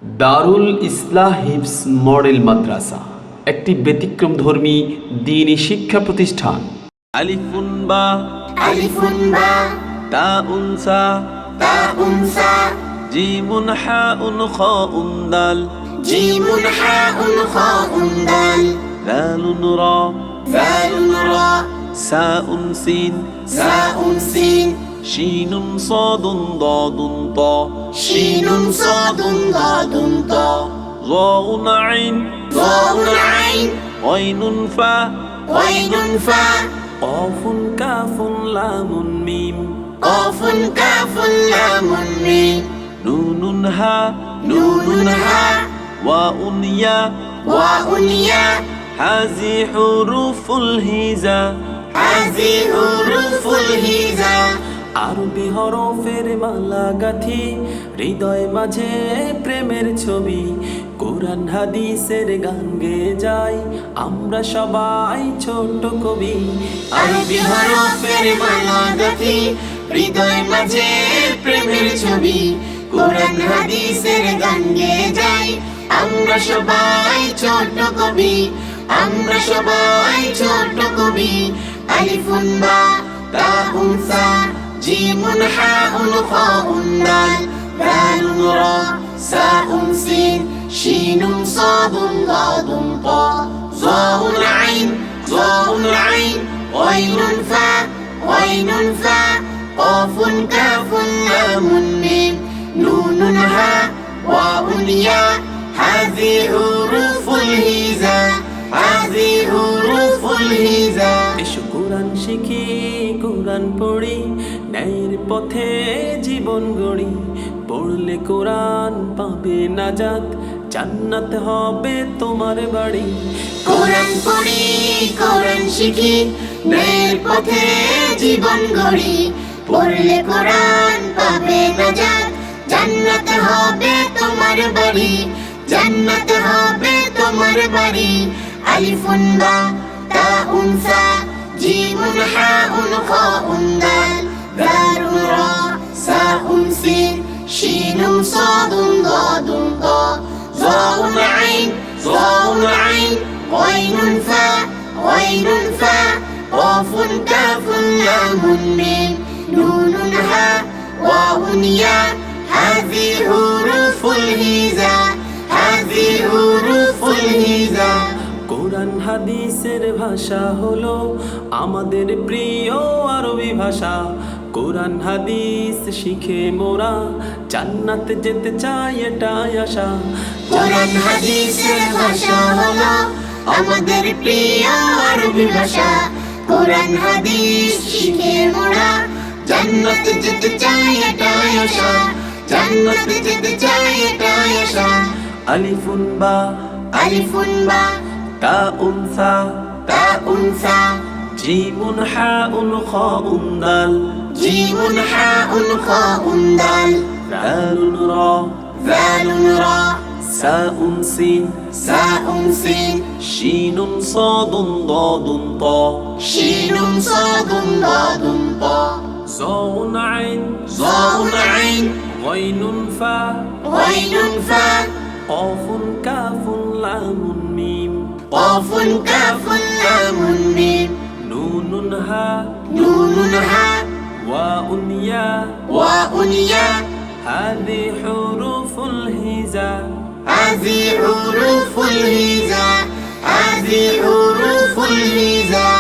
দারুল ইসলাহ হিফজ model মাদ্রাসা একটি ব্যতিক্রমধর্মী দ্বীনি শিক্ষা প্রতিষ্ঠান। আলিফুন বা তাউন সা জিমুন হাউন খাউন দাল দালুন রা সাউন সিন শিনুন সাদুন দাদুন তা যাউন আইন গাইনুন ফা কাফুন কাফুন লামুন মিম নুনুন হা ওয়াউন ইয়া হাযি হুরুফুল হিজা আরবি হরফের মালা গাথি হৃদয় মাঝে প্রেমের ছবি কোরআন হাদিসের গান গেয়ে যাই আমরা সবাই ছোট কবি। আরবি হরফের মালা গাথি হৃদয় মাঝে প্রেমের ছবি কোরআন হাদিসের গান গেয়ে যাই আমরা সবাই ছোট কবি, আমরা সবাই ছোট কবি। আলিফুন বা তাউন সা জিমুন হাউন খাউন দাল দালুন রা সাউন সিন শিনুন সাদুন দাদুন তা যাউন আইন গাইনুন ফা কাফুন কাফুন লামুন মিম নুনুন হা ওয়াউন ইয়া হাযি হুরুফুল হিজা এসো কোরআন শিখি কোরআন পড়ি ন্যায়ের পথে জীবন গড়ি পড়লে কোরআন পাবে নাজাত জান্নাত হবে তোমার বাড়ি। কোরআন পড়ি কোরআন শিখি ন্যায়ের পথে জীবন গড়ি পড়লে কোরআন পাবে নাজাত জান্নাত হবে তোমার বাড়ি, জান্নাত হবে তোমার বাড়ি। আলিফুন বা তাউন সা জিমুন হাউন খাউন দাল দালুন রা সাউন সিন শিনুন সাদুন দাদুন তা যাউন আইন গাইনুন ফা কাফুন কাফুন লামুন মিম নুনুন হা ওয়াউন ইয়া হাযি হুরুফুল হিজা কোরআন হাদিসের ভাষা হলো আমাদের প্রিয় আরবি ভাষা কোরআন হাদিস শিখে মোরা জান্নাত যেতে চাই এটাই আশা। কোরআন হাদিসের ভাষা হলো আমাদের প্রিয় আরবি ভাষা কোরআন হাদিস শিখে মোরা জান্নাত যেতে চাই এটাই আশা, জান্নাত যেতে চাই এটাই আশা। আলিফুন বা তাউন সা জিমুন হাউন খাউন দাল দালুন রা সাউন সিন শিনুন সাদুন দাদুন তা যাউন আইন গাইনুন ফা কাফুন কাফুন লামুন মিম নুনুন হা ওয়াউন ইয়া হাযি হুরুফুল হিজা هذه حروف الهجاء